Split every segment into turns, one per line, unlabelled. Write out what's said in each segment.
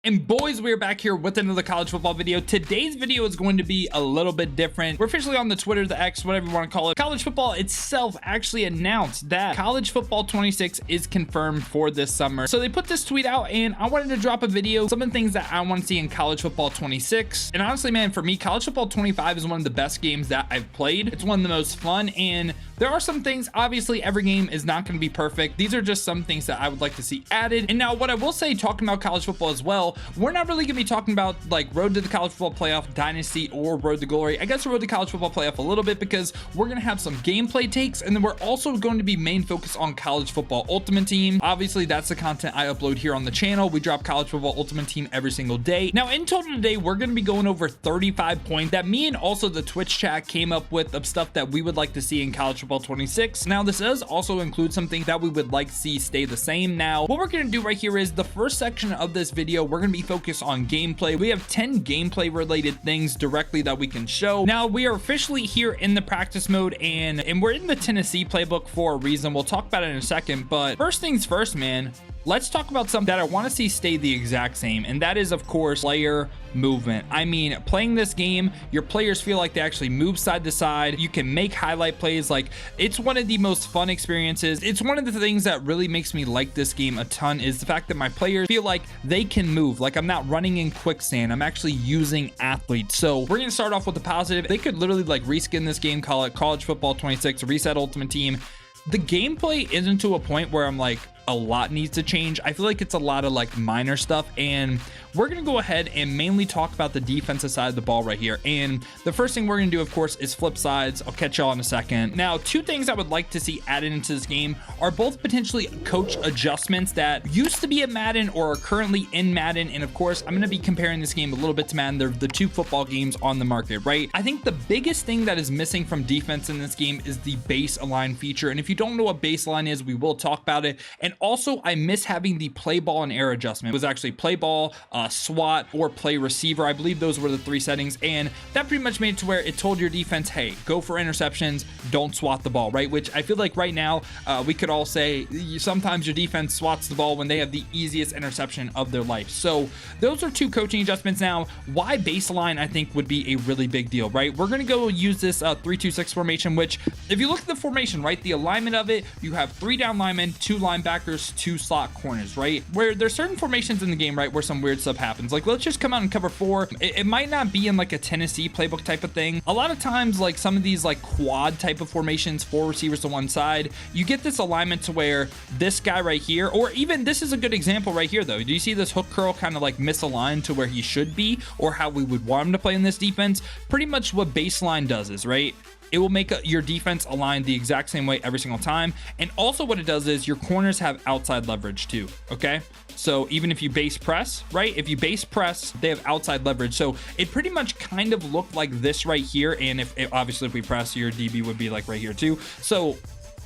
And boys, we're back here with another college football video. Today's video is going to be a little bit different. We're officially on the Twitter, the X, whatever you want to call it. College football itself actually announced that college football 26 is confirmed for this summer. So they put this tweet out and I wanted to drop a video, some of the things that I want to see in college football 26. And honestly, man, for me, college football 25 is one of the best games that I've played. It's one of the most fun, and there are some things, obviously every game is not going to be perfect. These are just some things that I would like to see added. And now what I will say, talking about college football as well, we're not really going to be talking about like road to the college football playoff, dynasty, or road to glory. I guess road to college football playoff a little bit, because we're going to have some gameplay takes, and then we're also going to be main focus on college football ultimate team. Obviously that's the content I upload here on the channel. We drop college football ultimate team every single day. Now in total today, we're going to be going over 35 points that me and also the Twitch chat came up with of stuff that we would like to see in college football 26. Now this does also include something that we would like to see stay the same. Now what we're going to do right here is the first section of this video, we're going to be focused on gameplay. We have 10 gameplay related things directly that we can show. Now we are officially here in the practice mode, and we're in the Tennessee playbook for a reason. We'll talk about it in a second, but first things first, man, let's talk about something that I want to see stay the exact same, and that is of course player movement. I mean, playing this game, your players feel like they actually move side to side. You can make highlight plays. Like, it's one of the most fun experiences. It's one of the things that really makes me like this game a ton, is the fact that my players feel like they can move. Like, I'm not running in quicksand, I'm actually using athletes. So we're gonna start off with the positive. They could literally like reskin this game, call it college football 26, reset ultimate team. The gameplay isn't to a point where I'm like, a lot needs to change. I feel like it's a lot of like minor stuff, and we're gonna go ahead and mainly talk about the defensive side of the ball right here. And the first thing we're gonna do, of course, is flip sides. I'll catch y'all in a second. Now, two things I would like to see added into this game are both potentially coach adjustments that used to be in Madden or are currently in Madden. And of course, I'm gonna be comparing this game a little bit to Madden. They're the two football games on the market, right? I think the biggest thing that is missing from defense in this game is the base align feature. And if you don't know what baseline is, we will talk about it. And also, I miss having the play ball and air adjustment. It was actually play ball, SWAT, or play receiver. I believe those were the three settings, and that pretty much made it to where it told your defense, hey, go for interceptions, don't swat the ball, right? Which I feel like right now we could all say sometimes your defense swats the ball when they have the easiest interception of their life. So those are two coaching adjustments. Now, why baseline I think would be a really big deal, right? We're gonna go use this 3-2-6 formation, which if you look at the formation, right, the alignment of it, you have 3 down linemen, 2 linebackers, 2 slot corners, right? Where there's certain formations in the game, right, where some weird stuff happens. Like, let's just come out and cover 4. It might not be in like a Tennessee playbook type of thing. A lot of times, like some of these like quad type of formations, 4 receivers to one side, you get this alignment to where this guy right here, or even this is a good example right here though. Do you see this hook curl kind of like misaligned to where he should be, or how we would want him to play in this defense? Pretty much what baseline does is, right, it will make your defense align the exact same way every single time. And also what it does is your corners have outside leverage too, okay? So even if you base press, right? If you base press, they have outside leverage. So it pretty much kind of looked like this right here. And obviously if we press, your DB would be like right here too. So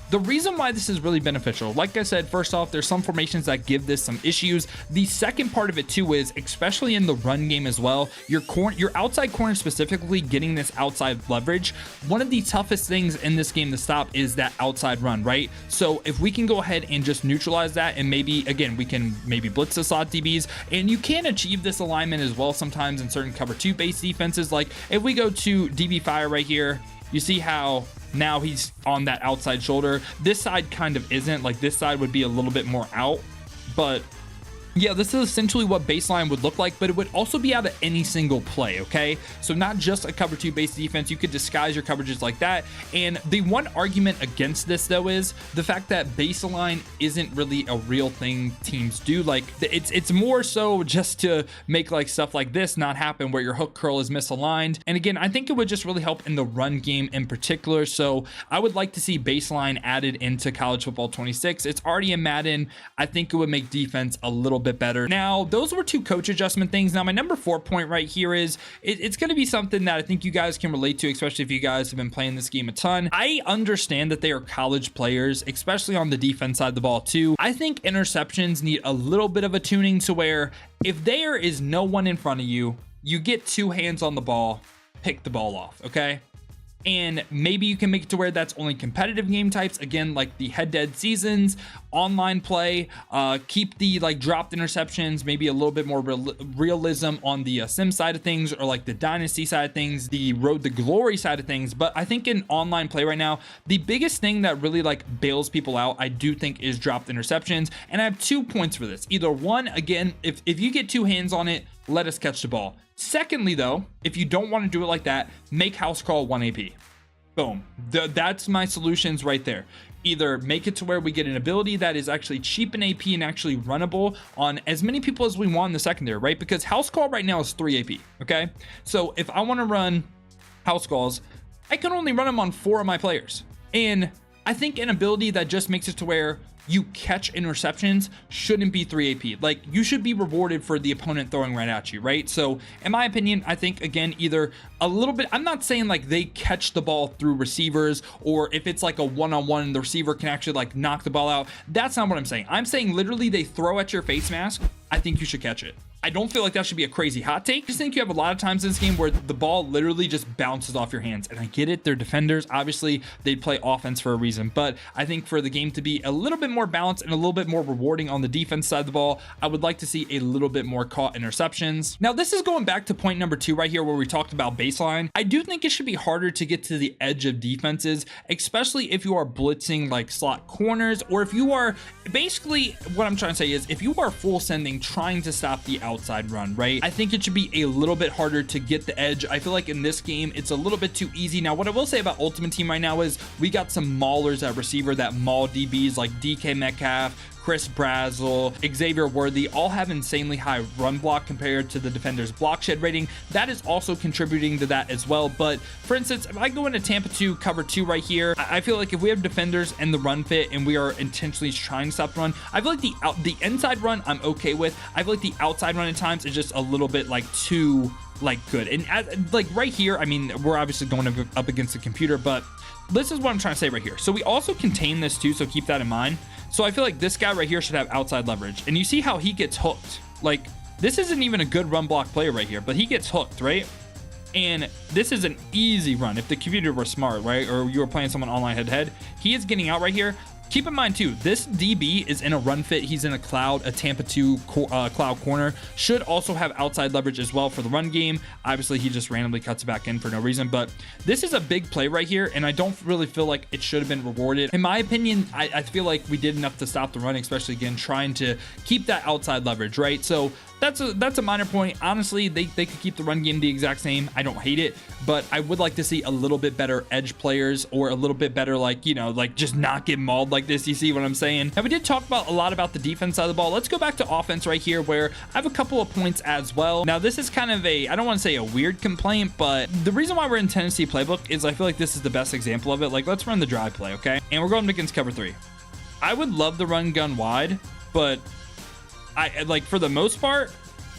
the reason why this is really beneficial, like I said, first off, there's some formations that give this some issues. The second part of it too is, especially in the run game as well, your outside corner specifically getting this outside leverage. One of the toughest things in this game to stop is that outside run, right? So if we can go ahead and just neutralize that, and maybe, again, we can maybe blitz the slot DBs, and you can achieve this alignment as well sometimes in certain cover 2 base defenses. Like if we go to DB fire right here, you see how now he's on that outside shoulder. This side kind of isn't. Like this side would be a little bit more out, but yeah, this is essentially what baseline would look like, but it would also be out of any single play, okay? So not just a cover 2 base defense, you could disguise your coverages like that. And the one argument against this though is the fact that baseline isn't really a real thing teams do. Like it's more so just to make like stuff like this not happen, where your hook curl is misaligned. And again, I think it would just really help in the run game in particular. So I would like to see baseline added into college football 26. It's already in Madden. I think it would make defense a little bit better. Now, those were 2 coach adjustment things. Now, my number 4 point right here is it's going to be something that I think you guys can relate to, especially if you guys have been playing this game a ton. I understand that they are college players, especially on the defense side of the ball too. I think interceptions need a little bit of a tuning to where if there is no one in front of you, you get 2 hands on the ball, pick the ball off, okay? And maybe you can make it to where that's only competitive game types, again, like the head-to-head seasons, online play, keep the like dropped interceptions, maybe a little bit more realism on the sim side of things, or like the dynasty side of things, the road to glory side of things. But I think in online play right now, the biggest thing that really like bails people out, I do think, is dropped interceptions. And I have 2 points for this. Either one, again, if you get 2 hands on it, let us catch the ball. Secondly, though, if you don't want to do it like that, make house call 1 AP. Boom. That's my solutions right there. Either make it to where we get an ability that is actually cheap in AP and actually runnable on as many people as we want in the secondary, right? Because house call right now is 3 AP, okay? So if I want to run house calls, I can only run them on 4 of my players. And I think an ability that just makes it to where you catch interceptions shouldn't be 3 AP. Like, you should be rewarded for the opponent throwing right at you, right? So in my opinion, I think, again, either a little bit, I'm not saying like they catch the ball through receivers, or if it's like a one-on-one and the receiver can actually like knock the ball out. That's not what I'm saying. I'm saying literally they throw at your face mask. I think you should catch it. I don't feel like that should be a crazy hot take. I just think you have a lot of times in this game where the ball literally just bounces off your hands. And I get it, they're defenders. Obviously, they play offense for a reason. But I think for the game to be a little bit more balanced and a little bit more rewarding on the defense side of the ball, I would like to see a little bit more caught interceptions. Now, this is going back to point number 2 right here where we talked about baseline. I do think it should be harder to get to the edge of defenses, especially if you are blitzing like slot corners, or if you are basically, what I'm trying to say is, if you are full sending trying to stop the outside run, right? I think it should be a little bit harder to get the edge. I feel like in this game, it's a little bit too easy. Now, what I will say about Ultimate Team right now is we got some maulers at receiver that maul DBs like DK Metcalf, Chris Brazzell, Xavier Worthy, all have insanely high run block compared to the defender's block shed rating. That is also contributing to that as well. But for instance, if I go into Tampa 2 cover 2 right here, I feel like if we have defenders and the run fit and we are intentionally trying to stop the run, I feel like the inside run I'm okay with. I feel like the outside run at times is just a little bit like too like good. And like right here, I mean, we're obviously going up against the computer, but this is what I'm trying to say right here. So we also contain this too, so keep that in mind. So I feel like this guy right here should have outside leverage. And you see how he gets hooked. Like, this isn't even a good run block player right here, but he gets hooked, right? And this is an easy run if the computer were smart, right? Or you were playing someone online head-to-head. He is getting out right here. Keep in mind too, this DB is in a run fit. He's in a Tampa 2 cloud corner. Should also have outside leverage as well for the run game. Obviously, he just randomly cuts it back in for no reason, but this is a big play right here, and I don't really feel like it should have been rewarded. In my opinion, I feel like we did enough to stop the run, especially again, trying to keep that outside leverage, right? So that's a minor point. Honestly, they could keep the run game the exact same. I don't hate it, but I would like to see a little bit better edge players, or a little bit better, like, you know, like just not get mauled like this. You see what I'm saying? Now, we did talk a lot about the defense side of the ball. Let's go back to offense right here, where I have a couple of points as well. Now, this is kind of I don't want to say a weird complaint, but the reason why we're in Tennessee Playbook is I feel like this is the best example of it. Like, let's run the drive play, okay? And we're going against cover 3. I would love the run gun wide, but I like, for the most part,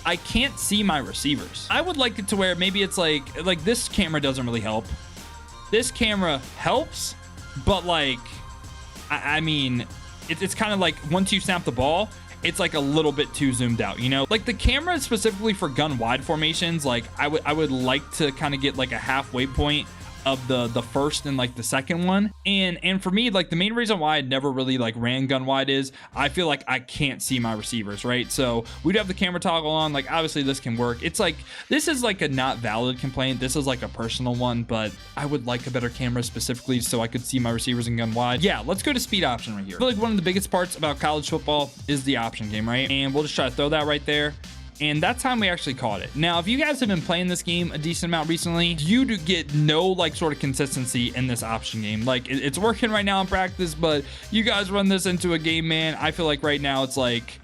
I can't see my receivers. I would like it to where maybe it's like this camera doesn't really help. This camera helps, but like, I mean, it's kind of like once you snap the ball, it's like a little bit too zoomed out, you know? Like the camera specifically for gun wide formations, like I would like to kind of get like a halfway point of the first and like the second one. And for me, like the main reason why I never really like ran gun wide is I feel like I can't see my receivers, right? So we'd have the camera toggle on. Like obviously this can work. It's like, this is like a not valid complaint. This is like a personal one, but I would like a better camera specifically so I could see my receivers in gun wide. Yeah, let's go to speed option right here. I feel like one of the biggest parts about college football is the option game, right? And we'll just try to throw that right there. And that time we actually caught it. Now, if you guys have been playing this game a decent amount recently, you do get no like sort of consistency in this option game. Like it's working right now in practice, but you guys run this into a game, man. I feel like right now it's like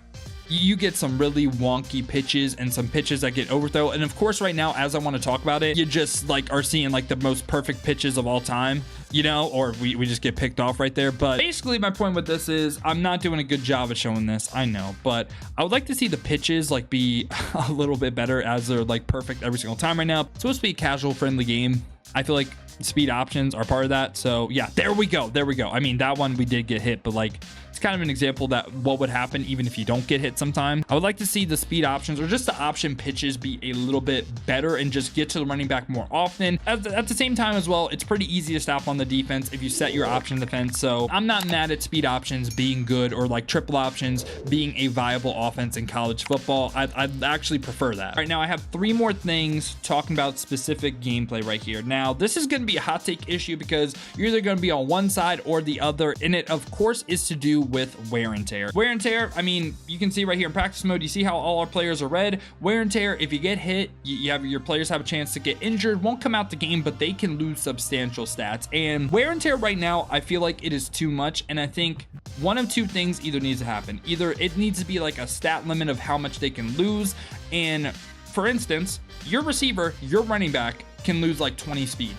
you get some really wonky pitches and some pitches that get overthrow. And of course, right now, as I want to talk about it, you just like are seeing like the most perfect pitches of all time, you know, or we just get picked off right there. But basically my point with this is I'm not doing a good job of showing this, I know, but I would like to see the pitches like be a little bit better, as they're like perfect every single time right now. It's supposed to be a casual friendly game. I feel like speed options are part of that. So yeah, there we go. I mean, that one we did get hit, but like it's it's kind of an example that what would happen even if you don't get hit sometime. I would like to see the speed options or just the option pitches be a little bit better and just get to the running back more often. At the same time as well, it's pretty easy to stop on the defense if you set your option defense. So I'm not mad at speed options being good or like triple options being a viable offense in college football. I'd actually prefer that. All right, now I have 3 more things talking about specific gameplay right here. Now, this is going to be a hot take issue because you're either going to be on one side or the other, and it of course is to do with wear and tear. Wear and tear, I mean, you can see right here in practice mode, you see how all our players are red. Wear and tear, if you get hit, your players have a chance to get injured, won't come out the game, but they can lose substantial stats. And wear and tear right now, I feel like it is too much, and I think one of 2 things either needs to happen. Either it needs to be like a stat limit of how much they can lose, and for instance, your receiver, your running back can lose like 20 speed.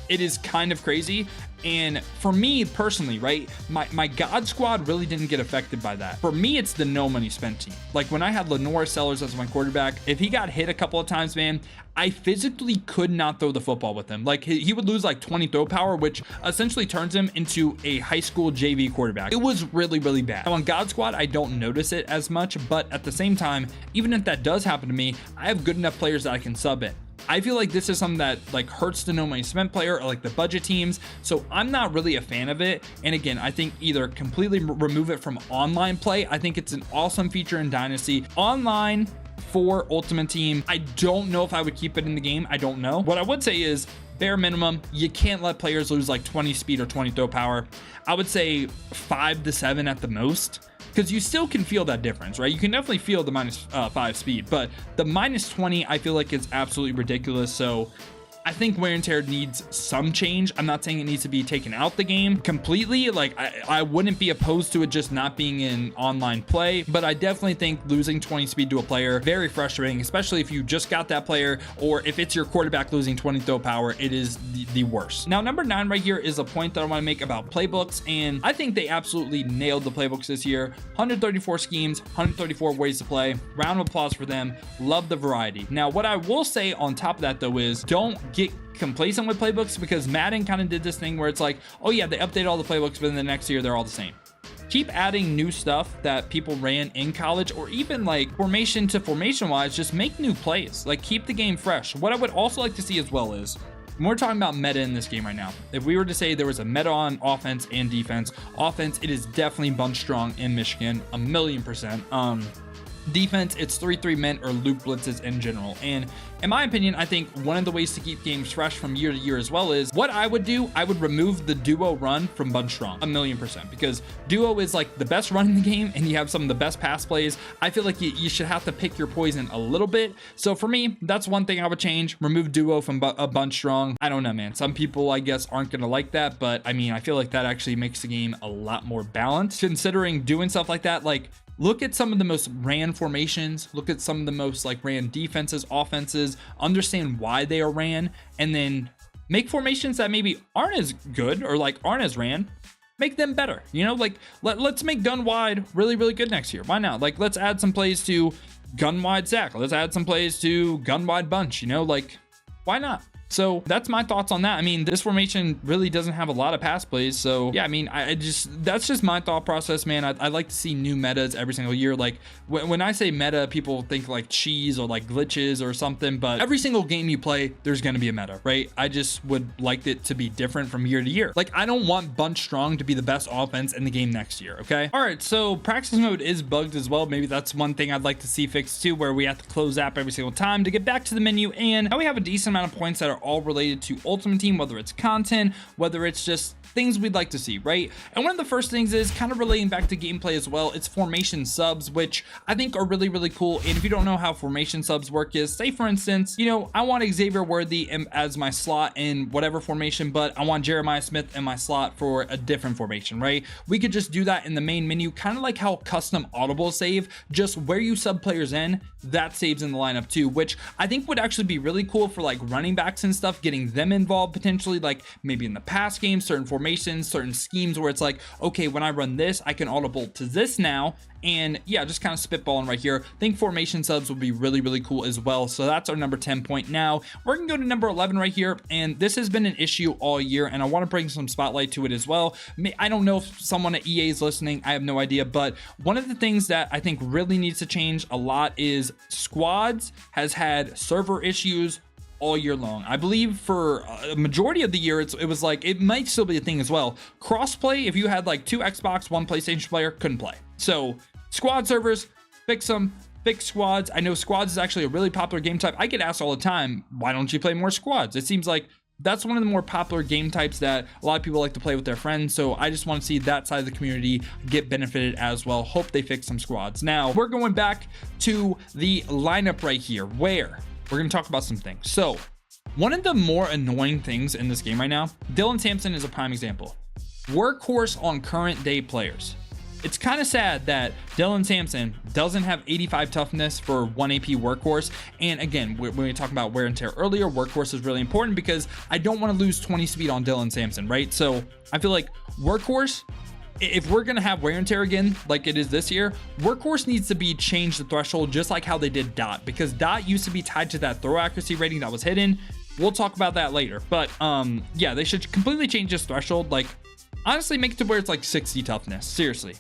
It is kind of crazy. And for me personally, right, my God squad really didn't get affected by that. For me, it's the no money spent team. Like when I had Lenore Sellers as my quarterback, if he got hit a couple of times, man, I physically could not throw the football with him. Like he would lose like 20 throw power, which essentially turns him into a high school JV quarterback. It was really, really bad. Now on God squad, I don't notice it as much, but at the same time, even if that does happen to me, I have good enough players that I can sub in. I feel like this is something that like hurts the no money spent player or like the budget teams. So I'm not really a fan of it. And again, I think either completely remove it from online play. I think it's an awesome feature in Dynasty. Online for Ultimate Team, I don't know if I would keep it in the game. I don't know. What I would say is bare minimum, you can't let players lose like 20 speed or 20 throw power. I would say 5 to 7 at the most, because you still can feel that difference, right? You can definitely feel the -5 speed, but the -20 I feel like is absolutely ridiculous. So I think wear and tear needs some change. I'm not saying it needs to be taken out the game completely. Like I wouldn't be opposed to it just not being in online play, but I definitely think losing 20 speed to a player, very frustrating, especially if you just got that player or if it's your quarterback losing 20 throw power, it is the worst. Now, number 9 right here is a point that I want to make about playbooks, and I think they absolutely nailed the playbooks this year. 134 schemes, 134 ways to play. Round of applause for them. Love the variety. Now, what I will say on top of that though is don't get complacent with playbooks, because Madden kind of did this thing where it's like, oh yeah, they update all the playbooks, but then the next year they're all the same. Keep adding new stuff that people ran in college, or even like formation to formation wise, just make new plays, like keep the game fresh. What I would also like to see as well is, when we're talking about meta in this game right now, if we were to say there was a meta on offense and defense, it is definitely bunch strong in Michigan, 1,000,000%. Defense, it's 3-3 mint or loop blitzes in general. And in my opinion, I think one of the ways to keep games fresh from year to year as well is what I would do. I would remove the duo run from bunch strong, 1,000,000%, because duo is like the best run in the game and you have some of the best pass plays. I feel like you should have to pick your poison a little bit. So for me, that's one thing I would change. Remove duo from a bunch strong. I don't know, man. Some people, I guess, aren't going to like that, but I mean, I feel like that actually makes the game a lot more balanced. Considering doing stuff like that, like look at some of the most ran formations, look at some of the most like ran defenses, offenses, understand why they are ran, and then make formations that maybe aren't as good or like aren't as ran, make them better. You know, like let's make gun wide really, really good next year. Why not? Like let's add some plays to gun wide sack. Let's add some plays to gun wide bunch, you know, like why not? So that's my thoughts on that. I mean, this formation really doesn't have a lot of pass plays. So yeah, I mean, that's just my thought process, man. I like to see new metas every single year. Like when I say meta, people think like cheese or like glitches or something, but every single game you play, there's going to be a meta, right? I just would like it to be different from year to year. Like I don't want bunch strong to be the best offense in the game next year. Okay. All right. So practice mode is bugged as well. Maybe that's one thing I'd like to see fixed too, where we have to close app every single time to get back to the menu. And now we have a decent amount of points that are all related to Ultimate Team, whether it's content, whether it's just things we'd like to see, right? And one of the first things is kind of relating back to gameplay as well. It's formation subs, which I think are really, really cool. And if you don't know how formation subs work is, say for instance, you know, I want Xavier Worthy as my slot in whatever formation, but I want Jeremiah Smith in my slot for a different formation, right? We could just do that in the main menu, kind of like how custom audible save, just where you sub players in, that saves in the lineup too, which I think would actually be really cool for like running backs in and stuff, getting them involved potentially, like maybe in the pass game, certain formations, certain schemes where it's like, okay, when I run this, I can audible to this now. And yeah, just kind of spitballing right here. I think formation subs would be really, really cool as well. So that's our number 10 point. Now we're gonna go to number 11 right here. And this has been an issue all year, and I want to bring some spotlight to it as well. I don't know if someone at EA is listening, I have no idea, but one of the things that I think really needs to change a lot is squads has had server issues all year long. I believe for a majority of the year, it was like, it might still be a thing as well. Crossplay, if you had like 2 Xbox, 1 PlayStation player, couldn't play. So squad servers, fix them, fix squads. I know squads is actually a really popular game type. I get asked all the time, why don't you play more squads? It seems like that's one of the more popular game types that a lot of people like to play with their friends. So I just want to see that side of the community get benefited as well. Hope they fix some squads. Now we're going back to the lineup right here, where we're going to talk about some things. So one of the more annoying things in this game right now, Dylan Sampson is a prime example. Workhorse on current day players. It's kind of sad that Dylan Sampson doesn't have 85 toughness for 1 AP Workhorse. And again, when we talked about wear and tear earlier, Workhorse is really important because I don't want to lose 20 speed on Dylan Sampson, right? So I feel like Workhorse, if we're going to have wear and tear again, like it is this year, Workhorse needs to be changed the threshold, just like how they did Dot, because Dot used to be tied to that throw accuracy rating that was hidden. We'll talk about that later. But yeah, they should completely change this threshold. Like, honestly, make it to where it's like 60 toughness. Seriously.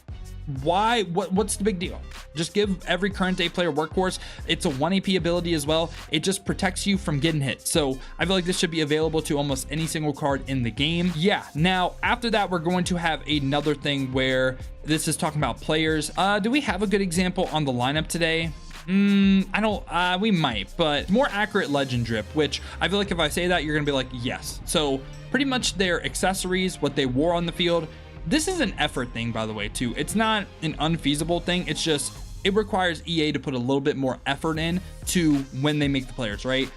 Why? What's the big deal? Just give every current day player Workhorse. It's a 1 AP ability as well. It just protects you from getting hit. So I feel like this should be available to almost any single card in the game. Yeah. Now after that, we're going to have another thing where this is talking about players. Do we have a good example on the lineup today? I don't, we might, but more accurate legend drip, which I feel like if I say that, you're gonna be like, yes. So pretty much their accessories, what they wore on the field. This is an effort thing, by the way, too. It's not an unfeasible thing. It's just, it requires EA to put a little bit more effort in to when they make the players, right?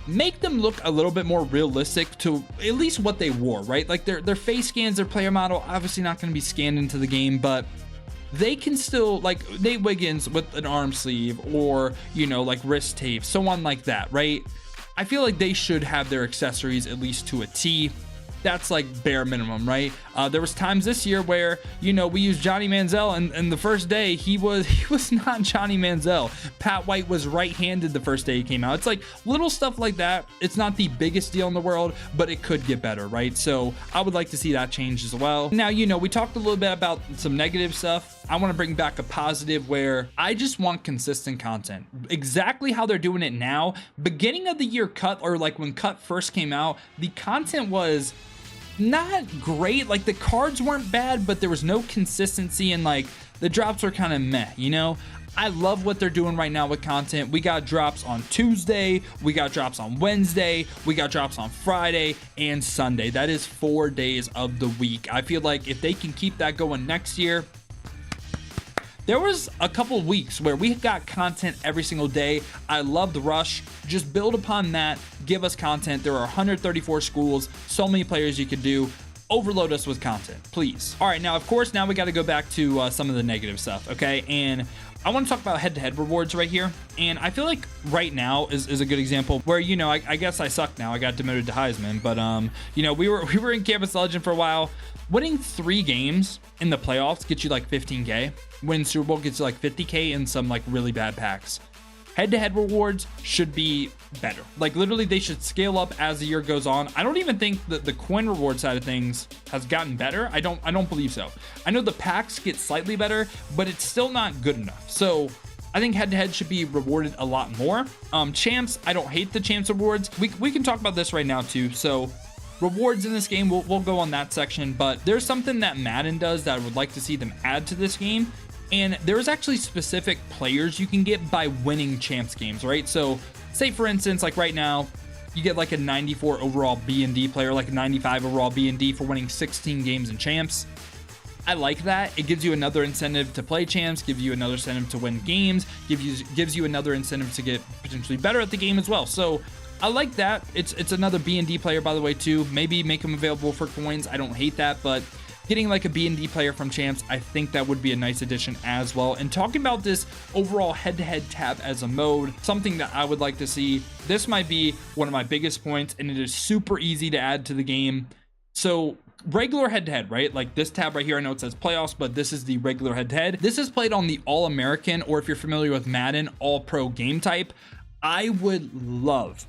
Make them look a little bit more realistic to at least what they wore, right? Like their face scans, their player model, obviously not going to be scanned into the game, but they can still, like Nate Wiggins with an arm sleeve or, you know, like wrist tape, so on like that, right? I feel like they should have their accessories at least to a T. That's like bare minimum, right? There was times this year where, you know, we used Johnny Manziel, and the first day he was not Johnny Manziel. Pat White was right-handed the first day he came out. It's like little stuff like that. It's not the biggest deal in the world, but it could get better, right? So I would like to see that change as well. Now, you know, we talked a little bit about some negative stuff. I want to bring back a positive where I just want consistent content. Exactly how they're doing it now. Beginning of the year cut, or like when cut first came out, the content was not great. Like the cards weren't bad, but there was no consistency, and like the drops were kind of meh, you know? I love what they're doing right now with content. We got drops on Tuesday, we got drops on Wednesday, we got drops on Friday and Sunday. That is 4 days of the week. I feel like if they can keep that going next year. There was a couple weeks where we got content every single day. I love the rush. Just build upon that. Give us content. There are 134 schools, so many players you could do. Overload us with content, please. All right, now, of course, now we got to go back to some of the negative stuff, okay? And I want to talk about head-to-head rewards right here. And I feel like right now is a good example where, you know, I guess I suck now. I got demoted to Heisman, but, you know, we were in Campus Legend for a while. Winning 3 games in the playoffs gets you like 15K. Win Super Bowl gets you like 50K in some like really bad packs. Head-to-head rewards should be better. Like literally they should scale up as the year goes on. I don't even think that the coin reward side of things has gotten better. I don't believe so. I know the packs get slightly better, but it's still not good enough. So I think head-to-head should be rewarded a lot more. Champs, I don't hate the champs rewards. We can talk about this right now too. So rewards in this game, we'll go on that section, but there's something that Madden does that I would like to see them add to this game. And there's actually specific players you can get by winning champs games, right? So say for instance, like right now, you get like a 94 overall B&D player, like a 95 overall B&D for winning 16 games in champs. I like that. It gives you another incentive to play champs, gives you another incentive to win games, gives you another incentive to get potentially better at the game as well. So I like that. It's another B&D player, by the way, too. Maybe make them available for coins. I don't hate that, but getting like a B&D player from champs, I think that would be a nice addition as well. And talking about this overall head-to-head tab as a mode, something that I would like to see, this might be one of my biggest points, and it is super easy to add to the game. So regular head-to-head, right? Like this tab right here, I know it says playoffs, but this is the regular head-to-head. This is played on the All-American, or if you're familiar with Madden, All-Pro game type. I would love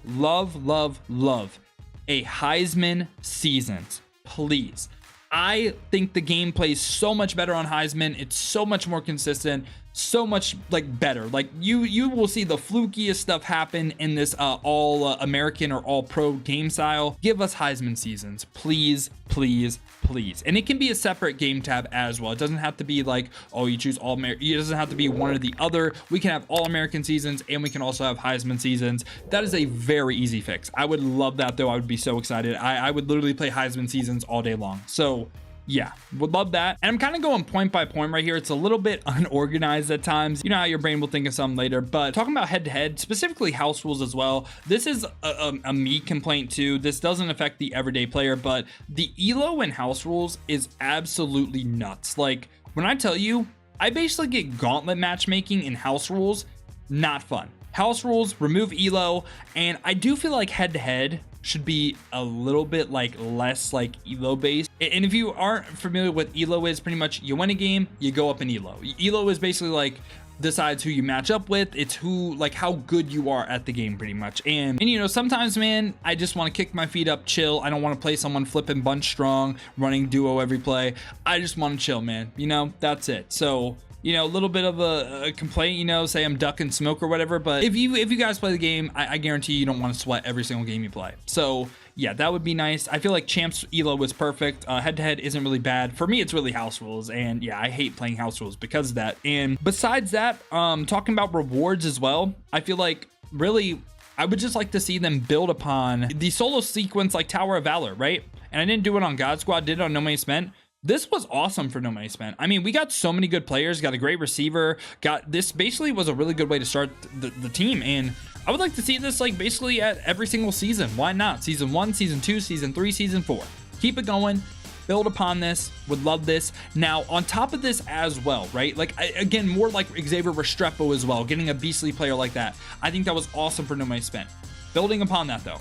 a Heisman seasons, please. I think the game plays so much better on Heisman. It's so much more consistent, so much like better. Like you will see the flukiest stuff happen in this all American or all pro game style. Give us Heisman seasons, please, please, please. And it can be a separate game tab as well. It doesn't have to be like, oh, you choose all American. It doesn't have to be one or the other. We can have all American seasons, and we can also have Heisman seasons. That is a very easy fix. I would love that though. I would be so excited. I would literally play Heisman seasons all day long. So yeah, would love that. And I'm kind of going point by point right here. It's a little bit unorganized at times. You know how your brain will think of something later, but talking about head to head, specifically house rules as well. This is a me complaint too. This doesn't affect the everyday player, but the elo in house rules is absolutely nuts. Like when I tell you, I basically get gauntlet matchmaking in house rules, not fun. House rules, remove elo, and I do feel like head to head should be a little bit like less like elo based. And if you aren't familiar with elo is, pretty much you win a game, you go up in elo. Elo is basically like decides who you match up with. It's who, like how good you are at the game pretty much. And you know, sometimes, man, I just want to kick my feet up, chill. I don't want to play someone flipping bunch strong, running duo every play. I just want to chill, man. You know, that's it. So you know, a little bit of a complaint, you know, say I'm ducking smoke or whatever, but if you guys play the game, I guarantee you don't want to sweat every single game you play. So yeah, that would be nice. I feel like champs elo was perfect. Head to head isn't really bad for me. It's really house rules, and yeah, I hate playing house rules because of that. And besides that, talking about rewards as well, I feel like really I would just like to see them build upon the solo sequence like Tower of Valor, right? And I didn't do it on God Squad, did it on No Money Spent. This was awesome for No Money Spent. I mean, we got so many good players, got a great receiver, got this basically was a really good way to start the team. And I would like to see this like basically at every single season. Why not? Season 1, season 2, season 3, season 4. Keep it going. Build upon this. Would love this. Now, on top of this as well, right? Like, again, more like Xavier Restrepo as well. Getting a beastly player like that. I think that was awesome for No Money Spent. Building upon that, though.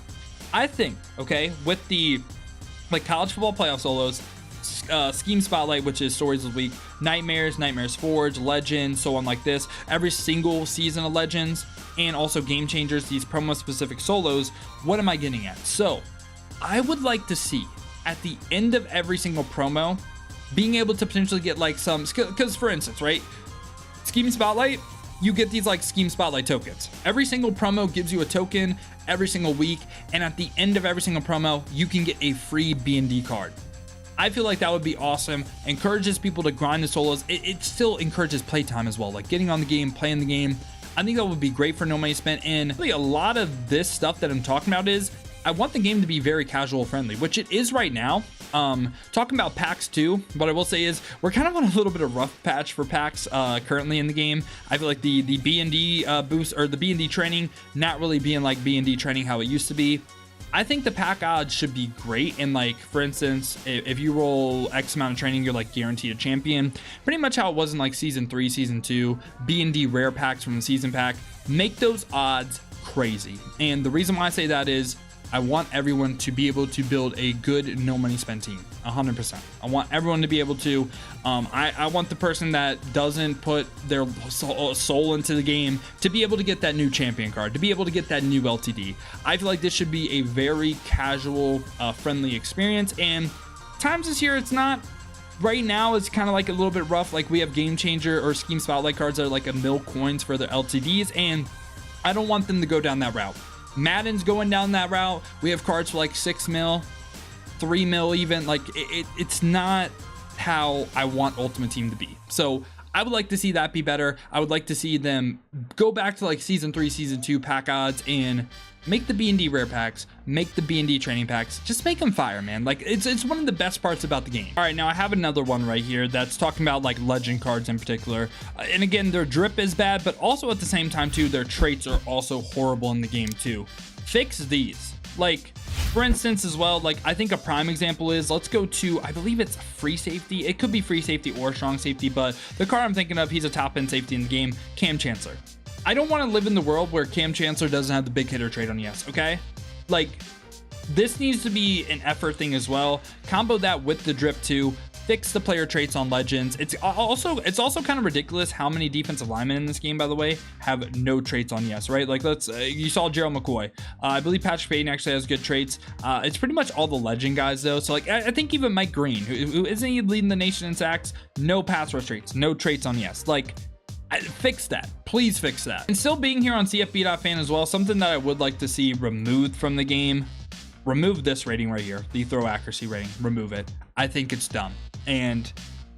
I think, okay, with the like college football playoff solos, Scheme Spotlight, which is Stories of the Week, Nightmares, Nightmares Forge, Legends, so on like this, every single season of Legends, and also Game Changers, these promo specific solos. What am I getting at? So I would like to see at the end of every single promo being able to potentially get like some, because for instance, right, Scheme Spotlight, you get these like Scheme Spotlight tokens. Every single promo gives you a token every single week, and at the end of every single promo you can get a free B&D card. I feel like that would be awesome. Encourages people to grind the solos. It still encourages playtime as well, like getting on the game, playing the game. I think that would be great for No Money Spent. And really a lot of this stuff that I'm talking about is I want the game to be very casual friendly, which it is right now. Talking about packs too, what I will say is we're kind of on a little bit of rough patch for packs currently in the game. I feel like the B&D boost or the B&D training not really being like B&D training how it used to be. I think the pack odds should be great. And like, for instance, if you roll X amount of training, you're like guaranteed a champion. Pretty much how it was in like season 3, season 2, B&D rare packs from the season pack. Make those odds crazy. And the reason why I say that is I want everyone to be able to build a good No Money Spent team, 100%. I want everyone to be able to, I want the person that doesn't put their soul into the game to be able to get that new champion card, to be able to get that new LTD. I feel like this should be a very casual, friendly experience. And times this year, it's not. Right now, it's kind of like a little bit rough. Like we have Game Changer or Scheme Spotlight cards that are like a mil coins for their LTDs, and I don't want them to go down that route. Madden's going down that route. We have cards for like 6 mil, 3 mil even. Like it's not how I want Ultimate Team to be. So I would like to see that be better. I would like to see them go back to like season 3, season 2 pack odds and make the B&D rare packs, make the B&D training packs, just make them fire, man. Like it's one of the best parts about the game. All right, now I have another one right here that's talking about like legend cards in particular. And again, their drip is bad, but also at the same time too, their traits are also horrible in the game too. Fix these. Like For instance as well, like I think a prime example is, let's go to, I believe it's free safety. It could be free safety or strong safety, but the card I'm thinking of, he's a top end safety in the game, Cam Chancellor. I don't want to live in the world where Cam Chancellor doesn't have the big hitter trait on yes, okay? Like, this needs to be an effort thing as well. Combo that with the drip too. Fix the player traits on legends. It's also kind of ridiculous how many defensive linemen in this game, by the way, have no traits on yes, right? Like you saw Gerald McCoy. I believe Patrick Payton actually has good traits. It's pretty much all the legend guys though. So like I think even Mike Green, who isn't he leading the nation in sacks, no pass rush traits, no traits on yes. Like, fix that, please fix that. And still being here on CFB.fan as well, something that I would like to see removed from the game. Remove this rating right here, the throw accuracy rating, remove it. I think it's dumb. And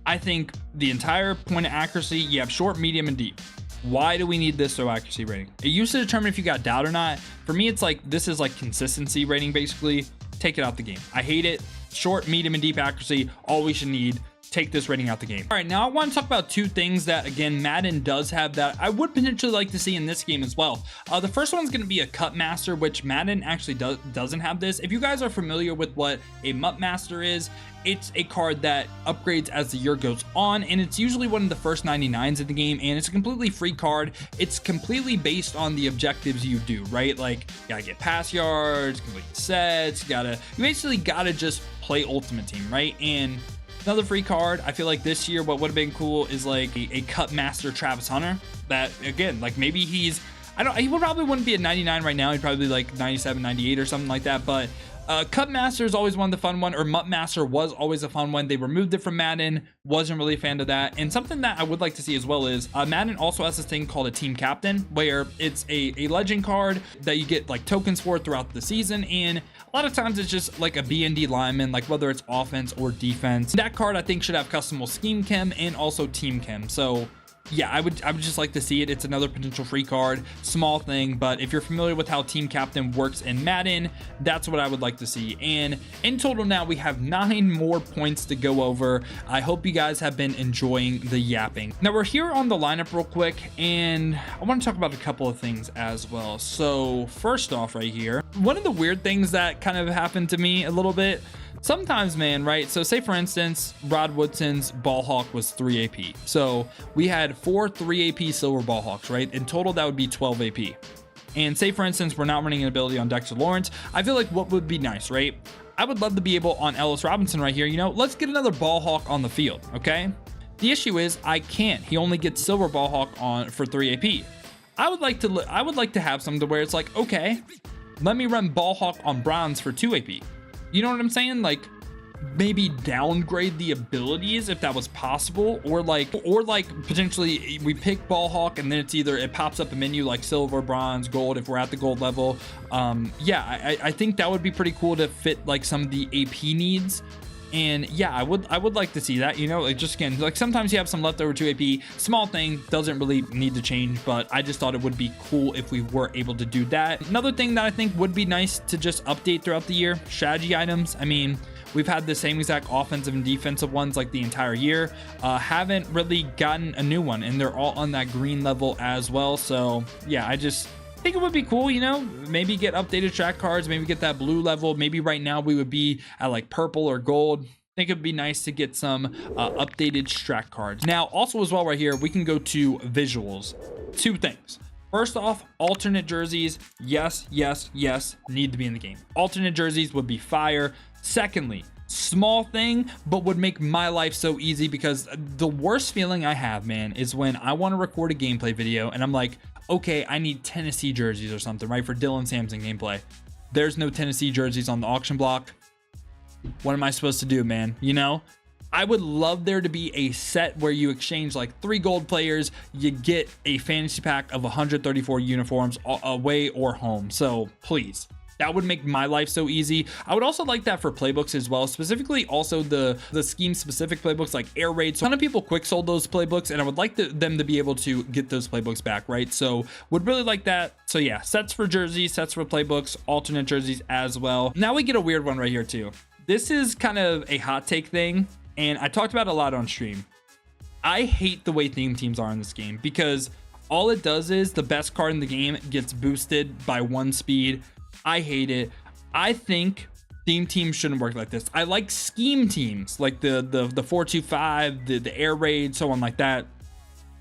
I think the entire point of accuracy, you have short, medium, and deep. Why do we need this throw accuracy rating? It used to determine if you got doubt or not. For me, it's like, this is like consistency rating, basically. Take it out the game. I hate it. Short, medium, and deep accuracy, all we should need. Take this rating out the game. All right, now I want to talk about two things that, again, Madden does have that I would potentially like to see in this game as well. The first one's going to be a cut master, which Madden actually doesn't have this. If you guys are familiar with what a MUT master is, it's a card that upgrades as the year goes on, and it's usually one of the first 99s in the game, and it's a completely free card. It's completely based on the objectives you do, right? Like, you gotta get pass yards, complete sets, you basically gotta just play Ultimate Team, right? And another free card, I feel like this year what would have been cool is like a cut master Travis Hunter, that again, like maybe he probably wouldn't be at 99 right now. He'd probably be like 97, 98 or something like that. But cut master is always one of the fun one, or MUT master was always a fun one. They removed it from Madden, wasn't really a fan of that. And something that I would like to see as well is Madden also has this thing called a team captain, where it's a legend card that you get like tokens for throughout the season, and a lot of times it's just like a BND lineman, like whether it's offense or defense. That card I think should have customable scheme chem and also team chem. So yeah, I would just like to see it. It's another potential free card, small thing, but if you're familiar with how team captain works in Madden, that's what I would like to see. And in total now we have 9 more points to go over. I hope you guys have been enjoying the yapping. Now we're here on the lineup real quick, and I want to talk about a couple of things as well. So first off right here, one of the weird things that kind of happened to me a little bit sometimes, man, right? So say for instance, Rod Woodson's ball hawk was 3 AP. So we had 4 3 AP silver ball hawks, right? In total, that would be 12 AP. And say for instance, we're not running an ability on Dexter Lawrence. I feel like what would be nice, right? I would love to be able on Ellis Robinson right here, you know, let's get another ball hawk on the field, okay? The issue is I can't. He only gets silver ball hawk on for 3 AP. I would like to have something to where it's like, okay, let me run ball hawk on bronze for 2 AP. You know what I'm saying? Like maybe downgrade the abilities if that was possible, or like potentially we pick ball hawk and then it's either it pops up a menu like silver, bronze, gold if we're at the gold level. Yeah, I think that would be pretty cool to fit like some of the AP needs. And yeah, I would like to see that, you know, like just again, like sometimes you have some leftover 2 AP, small thing, doesn't really need to change, but I just thought it would be cool if we were able to do that. Another thing that I think would be nice to just update throughout the year, strategy items. I mean, we've had the same exact offensive and defensive ones like the entire year, haven't really gotten a new one, and they're all on that green level as well. So yeah, I think it would be cool, you know, maybe get updated track cards, maybe get that blue level. Maybe right now we would be at like purple or gold. I think it'd be nice to get some updated strat cards. Now also as well right here, we can go to visuals. 2 things. First off, alternate jerseys, yes, need to be in the game. Alternate jerseys would be fire. Secondly, small thing, but would make my life so easy, because the worst feeling I have, man, is when I want to record a gameplay video and I'm like, okay, I need Tennessee jerseys or something, right? For Dylan Sampson gameplay. There's no Tennessee jerseys on the auction block. What am I supposed to do, man? You know, I would love there to be a set where you exchange like 3 gold players, you get a fantasy pack of 134 uniforms away or home. So please, that would make my life so easy. I would also like that for playbooks as well, specifically also the scheme specific playbooks like air raid. So a ton of people quick sold those playbooks, and I would like them to be able to get those playbooks back, right? So would really like that. So yeah, sets for jerseys, sets for playbooks, alternate jerseys as well. Now we get a weird one right here too. This is kind of a hot take thing, and I talked about it a lot on stream. I hate the way theme teams are in this game, because all it does is the best card in the game gets boosted by 1 speed. I hate it. I think theme teams shouldn't work like this. I like scheme teams like the 4-2-5, the air raid, so on like that.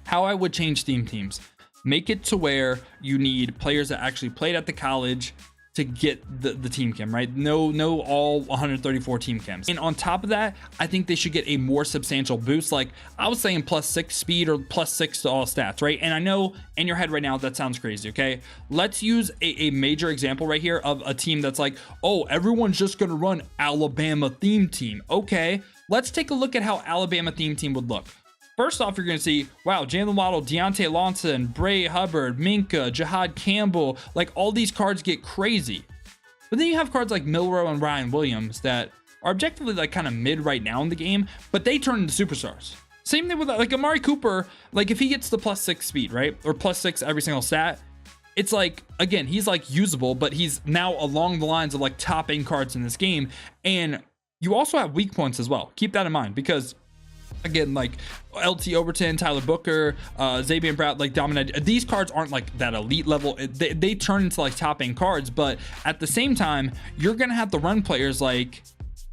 How I would change theme teams: make it to where you need players that actually played at the college to get the team chem, right? No all 134 team chems. And on top of that, I think they should get a more substantial boost. Like I was saying, +6 speed or +6 to all stats, right? And I know in your head right now that sounds crazy. Okay, let's use a major example right here of a team that's like, oh, everyone's just gonna run Alabama theme team. Okay, let's take a look at how Alabama theme team would look. First off, you're going to see, wow, Jalen Waddle, Deontay Lawson, Bray Hubbard, Minka, Jahad Campbell, like all these cards get crazy. But then you have cards like Milroe and Ryan Williams that are objectively like kind of mid right now in the game, but they turn into superstars. Same thing with like Amari Cooper. Like if he gets the +6 speed, right? Or +6 every single stat, it's like, again, he's like usable, but he's now along the lines of like top end cards in this game. And you also have weak points as well. Keep that in mind, because again, like LT Overton, Tyler Booker, Xavier Brown, like dominant, these cards aren't like that elite level. They turn into like top end cards, but at the same time, you're gonna have to run players like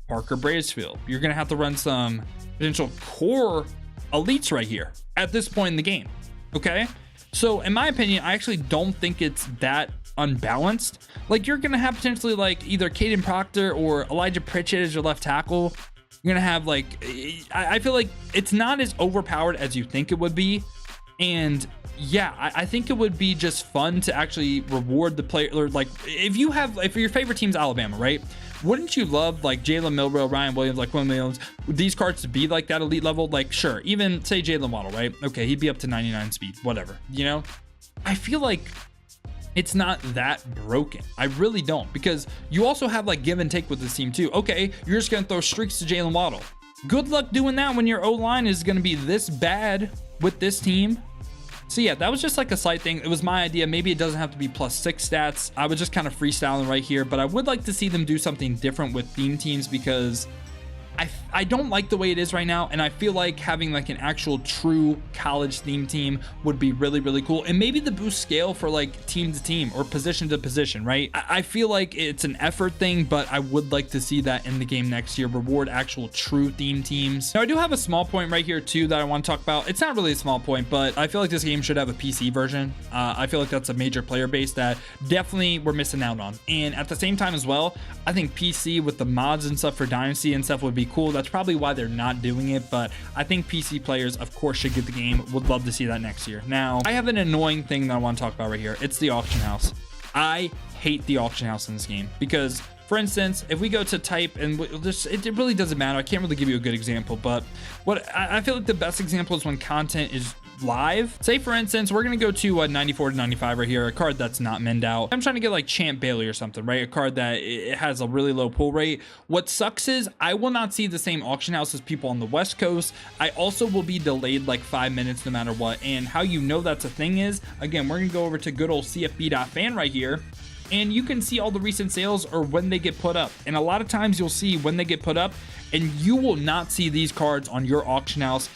Parker Bracefield. You're gonna have to run some potential core elites right here at this point in the game. Okay, so in my opinion, I actually don't think it's that unbalanced. Like you're gonna have potentially like either Caden Proctor or Elijah Pritchett as your left tackle. You're gonna have like, I feel like it's not as overpowered as you think it would be. And yeah, I think it would be just fun to actually reward the player. Or like if your favorite team's Alabama, right? Wouldn't you love like Jalen Milroe, Ryan Williams, like Quinn Williams, these cards to be like that elite level? Like sure, even say Jalen Waddle, right? Okay, he'd be up to 99 speed, whatever, you know? I feel like it's not that broken. I really don't, because you also have like give and take with this team too. Okay, you're just gonna throw streaks to Jalen Waddle. Good luck doing that when your O-line is gonna be this bad with this team. So yeah, that was just like a slight thing. It was my idea. Maybe it doesn't have to be +6 stats. I was just kind of freestyling right here, but I would like to see them do something different with theme teams, because I don't like the way it is right now, and I feel like having like an actual true college theme team would be really, really cool. And maybe the boost scale for like team to team or position to position, right? I feel like it's an effort thing, but I would like to see that in the game next year, reward actual true theme teams. Now I do have a small point right here too that I want to talk about. It's not really a small point, but I feel like this game should have a PC version. I feel like that's a major player base that definitely we're missing out on. And at the same time as well, I think PC with the mods and stuff for Dynasty and stuff would be cool. That's probably why they're not doing it, but I think PC players of course should get the game. Would love to see that next year. Now I have an annoying thing that I want to talk about right here. It's the auction house. I hate the auction house in this game, because for instance, if we go to type and it really doesn't matter. I can't really give you a good example, but what I feel like the best example is when content is live. Say for instance, we're gonna go to 94 to 95 right here, a card that's not minned out. I'm trying to get like Champ Bailey or something, right? A card that it has a really low pull rate. What sucks is I will not see the same auction house as people on the West Coast. I also will be delayed like 5 minutes no matter what. And how you know that's a thing is, again, we're gonna go over to good old CFB.fan right here, and you can see all the recent sales or when they get put up. And a lot of times you'll see when they get put up, and you will not see these cards on your auction house.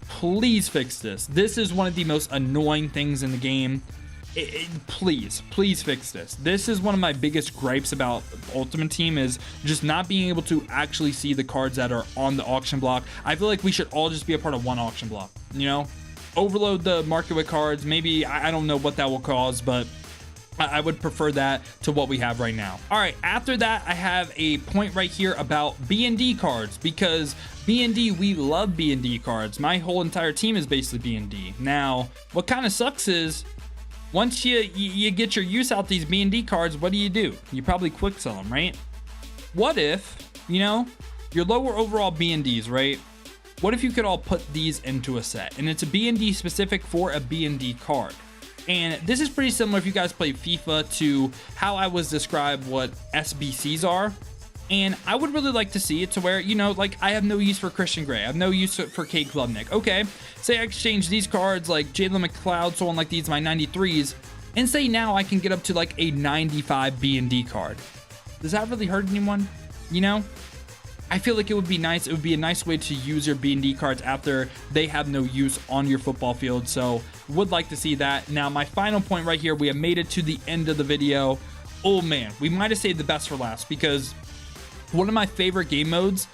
Please fix this. This is one of the most annoying things in the game. Please fix this. This is one of my biggest gripes about Ultimate Team, is just not being able to actually see the cards that are on the auction block. I feel like we should all just be a part of one auction block, you know? Overload the market with cards. Maybe, I don't know what that will cause, but I would prefer that to what we have right now. All right, after that, I have a point right here about B&D cards, because B&D, we love B&D cards. My whole entire team is basically B&D. Now, what kind of sucks is once you get your use out these B&D cards, what do? You probably quick sell them, right? What if, you know, your lower overall B&Ds, right? What if you could all put these into a set, and it's a B&D specific for a B&D card? And this is pretty similar, if you guys play FIFA, to how I was described what SBCs are. And I would really like to see it to where, you know, like I have no use for Christian Gray. I have no use for Cade Klubnik. Okay, say I exchange these cards like Jalen McLeod, so on like these, my 93s, and say now I can get up to like a 95 B&D card. Does that really hurt anyone? You know? I feel like it would be nice. It would be a nice way to use your B&D cards after they have no use on your football field. So would like to see that. Now, my final point right here, we have made it to the end of the video. oh man, we might have saved the best for last, because one of my favorite game modes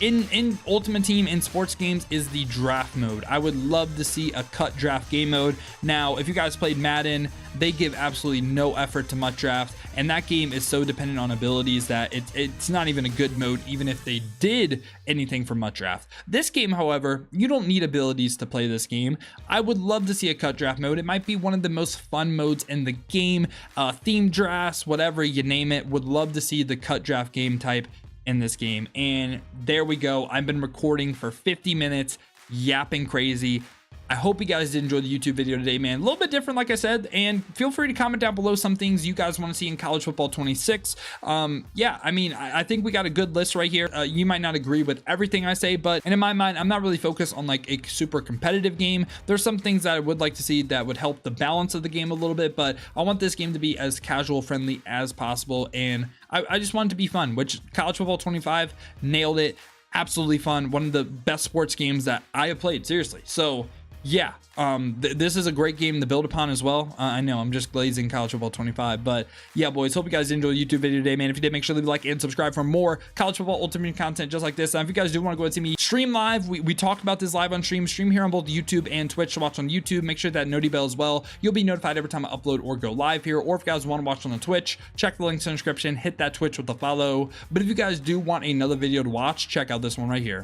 in Ultimate Team in sports games is the draft mode. I would love to see a cut draft game mode. Now, if you guys played Madden, they give absolutely no effort to MUT draft, and that game is so dependent on abilities that it's not even a good mode, even if they did anything for MUT draft. This game, however, you don't need abilities to play this game. I would love to see a cut draft mode. It might be one of the most fun modes in the game. Theme drafts, whatever you name it, would love to see the cut draft game type in this game. And there we go. I've been recording for 50 minutes, yapping crazy. I hope you guys did enjoy the YouTube video today, man. A little bit different, like I said, and feel free to comment down below some things you guys want to see in college football 26. Yeah, I mean, I think we got a good list right here. You might not agree with everything I say, but and in my mind, I'm not really focused on like a super competitive game. There's some things that I would like to see that would help the balance of the game a little bit, but I want this game to be as casual friendly as possible, and I just want it to be fun, which college football 25 nailed it. Absolutely fun. One of the best sports games that I have played, seriously. So yeah, this is a great game to build upon as well. I know I'm just glazing college football 25, but yeah, boys, hope you guys enjoyed the YouTube video today, man. If you did, make sure to leave a like and subscribe for more college football ultimate content just like this. If you guys do want to go and see me stream live, we talked about this live on stream here on both YouTube and Twitch. To watch on YouTube, make sure that noti bell as well. You'll be notified every time I upload or go live here. Or if you guys want to watch on the Twitch, check the links in the description, hit that Twitch with a follow. But if you guys do want another video to watch, check out this one right here.